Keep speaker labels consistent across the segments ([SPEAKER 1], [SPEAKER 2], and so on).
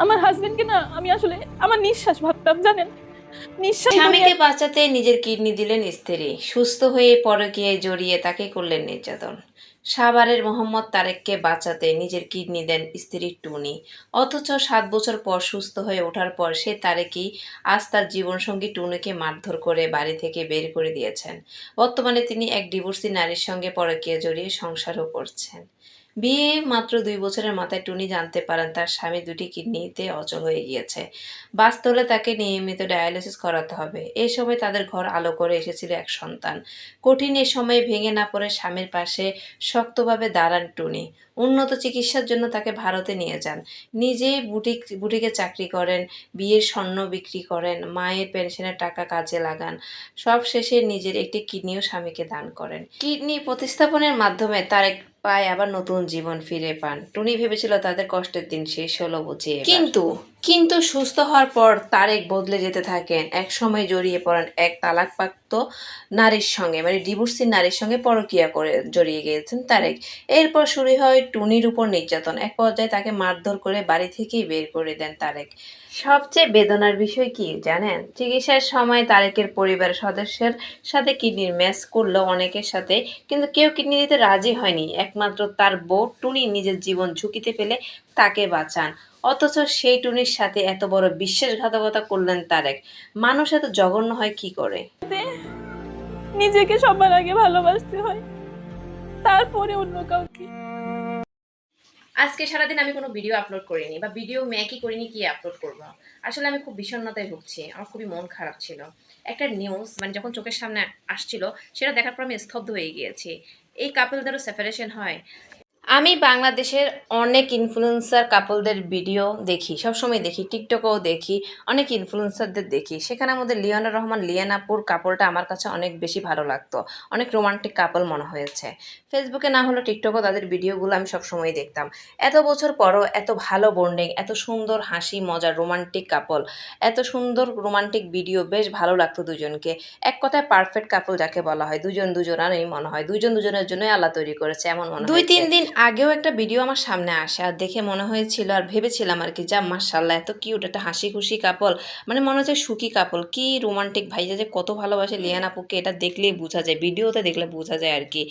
[SPEAKER 1] আমার হাজবেন্ডকে না আমি আসলে আমার নিঃশ্বাস ভাবতাম, জানেন? নিঃশ্বাস
[SPEAKER 2] স্বামীকে বাঁচাতে নিজের কিডনি দিলেন স্ত্রী, সুস্থ হয়ে পরকীয়ায় জড়িয়ে তাকে করলেন নির্যাতন। সাভারের মোহাম্মদ তারেককে বাঁচাতে নিজের কিডনি দেন স্ত্রী টুনি। অথচ 7 বছর পর সুস্থ হয়ে ওঠার পর সে তারেকই আজ তার জীবনসঙ্গী টুনিকে মারধর করে বাড়ি থেকে বের করে দিয়েছেন। বর্তমানে তিনি এক ডিভোর্সি নারীর সঙ্গে পরকীয়া জড়িয়ে সংসারও করছেন। বিয়ে মাত্র 2 বছরের মাথায় টুনি জানতে পারেন তার স্বামী দুটি কিডনিতে অচল হয়ে গিয়েছে। বাঁচতে হলে তাকে নিয়মিত ডায়ালিসিস করাতে হবে। এই সময় তাদের ঘর আলো করে এসেছিল এক সন্তান। কঠিন এ সময়ে ভেঙে না পড়ে স্বামীর পাশে শক্তভাবে দাঁড়ান টুনি। উন্নত চিকিৎসার জন্য তাকে ভারতে নিয়ে যান। নিজেই বুটিকে চাকরি করেন, বিয়ের স্বর্ণ বিক্রি করেন, মায়ের পেনশনের টাকা কাজে লাগান। সব শেষে নিজের একটি কিডনিও স্বামীকে দান করেন। কিডনি প্রতিস্থাপনের মাধ্যমে তারেক পায় আবার নতুন জীবন ফিরে পান। টুনি ভেবেছিল তাদের কষ্টের দিন শেষ হলো বুঝি এবার। কিন্তু সুস্থ হওয়ার পর তারেক বদলে যেতে থাকেন। একসময় জড়িয়ে পড়েন এক তালাকপ্রাপ্ত নারীর সঙ্গে, মানে ডিভোর্সি নারীর সঙ্গে পরকীয়া করে জড়িয়ে গিয়েছেন তারেক। এরপর শুরু হয় টুনির উপর নির্যাতন। এক পর্যায়ে তাকে মারধর করে বাড়ি থেকেই বের করে দেন তারেক। সবচেয়ে বেদনার বিষয় কি জানেন? চিকিৎসার সময় তারেকের পরিবারের সদস্যের সাথে কিডনির ম্যাচ করলো অনেকের সাথে, কিন্তু কেউ কিডনি দিতে রাজি হয়নি। একমাত্র তার বউ টুনি নিজের জীবন ঝুঁকিতে ফেলে তাকে বাঁচান। অথচ সেই টুনির সাথে এত বড় বিশ্বাসঘাতকতা করলেন তারেক। মানুষ এত জঘন্য হয় কি করে?
[SPEAKER 1] নিজেকে সবার আগে ভালোবাসতে হয়, তারপরে অন্য কাউকে।
[SPEAKER 2] আজকে সারাদিন আমি কোনো ভিডিও আপলোড করিনি বা ভিডিও মেকই করিনি, কি আপলোড করব। আসলে আমি খুব বিষণ্ণতায় ভুগছি, আমার খুবই মন খারাপ ছিল। একটা নিউজ মানে যখন চোখের সামনে আসছিল সেটা দেখার পর আমি স্তব্ধ হয়ে গিয়েছি। এই কাপলদেরও সেপারেশন হয়। আমি বাংলাদেশের অনেক ইনফ্লুয়েন্সার কাপলদের ভিডিও দেখি, সবসময় দেখি, টিকটকেও দেখি, অনেক ইনফ্লুয়েন্সারদের দেখি। সেখানের মধ্যে লিওনা রহমান, লিয়ানাপুর কাপলটা আমার কাছে অনেক বেশি ভালো লাগতো। অনেক রোমান্টিক কাপল মনে হয়েছে। ফেসবুকে না হলেও টিকটকেও তাদের ভিডিওগুলো আমি সবসময় দেখতাম। এত বছর পরও এত ভালো বন্ডিং, এত সুন্দর হাসি মজার রোমান্টিক কাপল, এত সুন্দর রোমান্টিক ভিডিও, বেশ ভালো লাগতো দুজনকে। এক কথায় পারফেক্ট কাপল যাকে বলা হয়, দুজন দুজনারই মনে হয় দুজন দুজনের জন্যই আল্লাহ তৈরি করেছে এমন মনে হয়। 2-3 দিন আগেও একটা ভিডিও আমার সামনে আসে আর দেখে মনে হয়েছিল আর ভেবেছিলাম আর কি, যা মাশাআল্লাহ এত কিউট একটা হাসি খুশি কাপল, মানে মনে হচ্ছে সুখী কাপল, কি রোমান্টিক। ভাইয়া যে কত ভালোবাসে লিয়ান আপুকে এটা দেখলেই বোঝা যায়, ভিডিওতে দেখলে বোঝা যায় আর কি।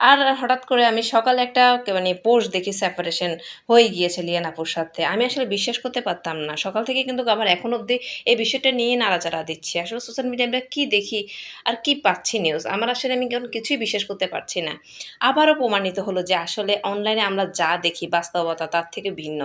[SPEAKER 2] আর হঠাৎ করে আমি সকালে একটা মানে পোস্ট দেখি সেপারেশন হয়ে গিয়েছে লিয়ান আপুর সাথে। আমি আসলে বিশ্বাস করতে পারতাম না। সকাল থেকে কিন্তু আমার এখন অবধি এই বিষয়টা নিয়ে নাড়াচাড়া দিচ্ছি। আসলে সোশ্যাল মিডিয়ায় আমরা কী দেখি আর কি পাচ্ছি নিউজ, আমার আসলে আমি এখন কিছুই বিশ্বাস করতে পারছি না। আবারও প্রমাণিত হলো যে আসলে অনলাইনে আমরা যা দেখি বাস্তবতা তার থেকে ভিন্ন।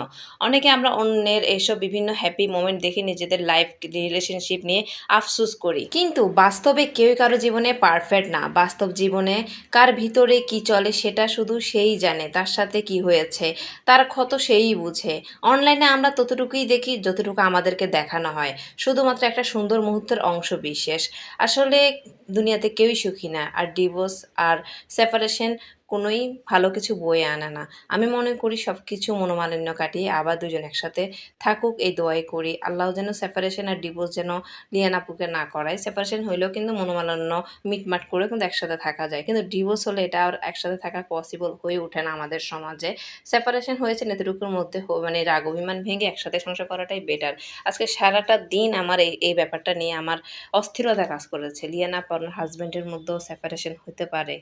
[SPEAKER 2] অনেকে আমরা অন্যের এইসব বিভিন্ন হ্যাপি মোমেন্ট দেখে নিজেদের লাইফ রিলেশনশিপ নিয়ে আফসোস করি, কিন্তু বাস্তবে কেউই কারো জীবনে পারফেক্ট না। বাস্তব জীবনে কার ভিতরে কি চলে সেটা শুধু সেই জানে, তার সাথে কি হয়েছে তার ক্ষত সেই বুঝে। অনলাইনে আমরা ততটুকুই দেখি যতটুকু আমাদেরকে দেখানো হয়, শুধুমাত্র একটা সুন্দর মুহূর্তের অংশ বিশেষ। আসলে দুনিয়াতে কেউই সুখী না, আর ডিভোর্স আর সেপারেশন কোনোই ভালো কিছু বয়ে আনে না। আমি মনে করি সব কিছু মনোমালিন্য কাটিয়ে আবার দুজন একসাথে থাকুক, এই দোয়াই করি। আল্লাহ যেন সেপারেশন আর ডিভোর্স যেন লিয়ান আপুকে না করায়। সেপারেশন হইলেও কিন্তু মনোমালিন্য মিটমাট করেও কিন্তু একসাথে থাকা যায়, কিন্তু ডিভোর্স হলে এটা আর একসাথে থাকা পসিবল হয়ে ওঠে না আমাদের সমাজে। সেপারেশন হয়েছে এতটুকুর মধ্যে মানে রাগ অভিমান ভেঙে একসাথে সংসার করাটাই বেটার। আজকে সারাটা দিন আমার এই ব্যাপারটা নিয়ে আমার অস্থিরতা কাজ করেছে। লিয়ান আপু আর হাজব্যান্ডের মধ্যেও সেপারেশন হতে পারে।